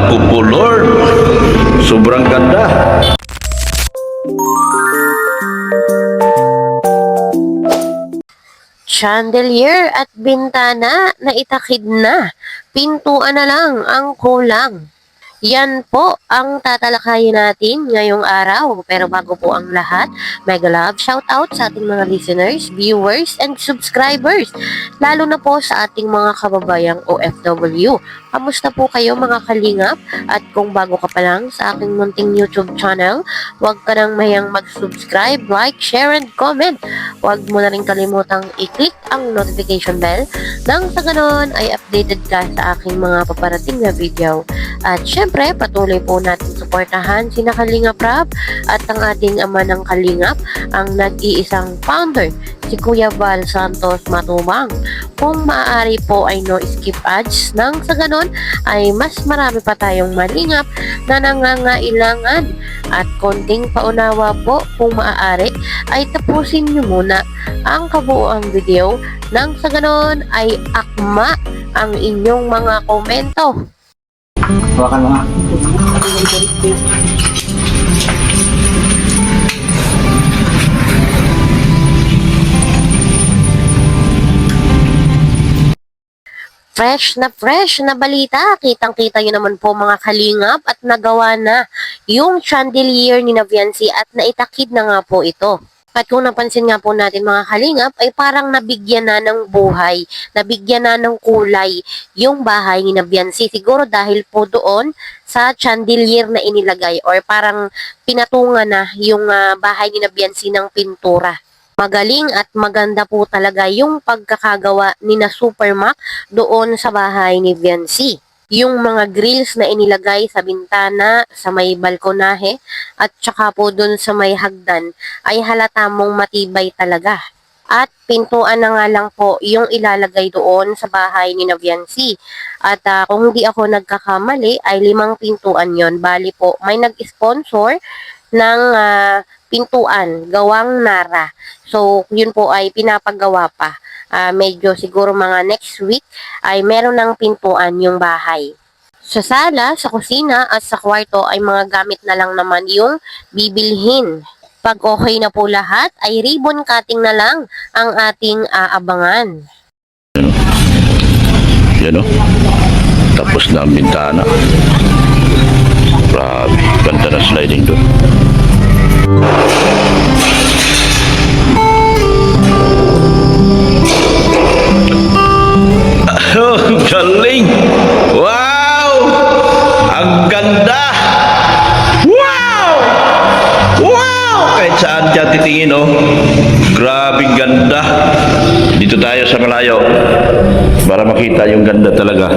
Naku po, Lord. Sobrang ganda. Chandelier at bintana na itakid na. Pintuan na lang ang kulang. Yan po ang tatalakayin natin ngayong araw. Pero bago po ang lahat, mega love shout out sa ating mga listeners, viewers, and subscribers. Lalo na po sa ating mga kababayang OFW. Kamusta po kayo mga kalingap? At kung bago ka pa lang sa aking munting YouTube channel, huwag ka nang mayang mag-subscribe, like, share, and comment. Huwag mo na rin kalimutang i-click ang notification bell nang sa ganon ay updated ka sa aking mga paparating na video. At syempre, patuloy po natin suportahan sina Kalingap Rab at ang ating ama ng Kalingap, ang nag-iisang founder, si Kuya Val Santos Matubang. Kung maaari po ay no skip ads, nang sa ganon ay mas marami pa tayong malingap na nangangailangan. At konting paunawa po, kung maaari ay tapusin nyo muna ang kabuuang video, nang sa ganon ay akma ang inyong mga komento. Hawakan mo nga. Fresh na balita. Kitang-kita nyo naman po mga kalingap at nagawa na yung chandelier ni Naviancy at naitakid na nga po ito. At kung napansin nga po natin mga kalingap ay parang nabigyan na ng buhay, nabigyan na ng kulay yung bahay ni Naviancy. Siguro dahil po doon sa chandelier na inilagay or parang pinatungan na yung bahay ni Naviancy ng pintura. Magaling at maganda po talaga yung pagkakagawa ni na Supermac doon sa bahay ni Viancy. Yung mga grills na inilagay sa bintana, sa may balkonahe, at saka po doon sa may hagdan, ay halata mong matibay talaga. At pintuan na nga lang po yung ilalagay doon sa bahay ni Naviancy. At kung hindi ako nagkakamali, ay 5 pintuan yon. Bali po, may nag-sponsor ng pintuan, gawang Nara. So, yun po ay pinapagawa pa. Medyo siguro mga next week ay meron ng pintuan yung bahay. Sa sala, sa kusina at sa kwarto ay mga gamit na lang naman yung bibilhin. Pag okay na po lahat ay ribbon cutting na lang ang ating aabangan. Yan o. Tapos na ang bintana. Grabe. Ganda na sliding doon. Oh, galing! Wow! Ang ganda! Wow! Wow! Kahit saan dyan titingin, oh. Grabe ganda. Dito tayo sa malayo para makita yung ganda talaga.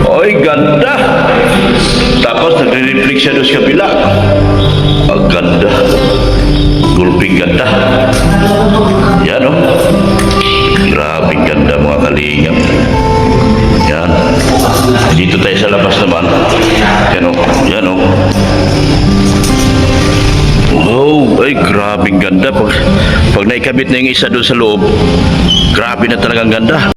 Oy, ganda! Tapos nagre-reflect siya doon sa kabila. Ang ganda. Gulping ganda. Yan, oh. Grabe ganda mga kalingap. Yan. Dito tayo sa labas naman. Yan o. Yan o. Oh, ay grabe ganda. Pag naikabit na yung isa doon sa loob, grabe na talagang ganda.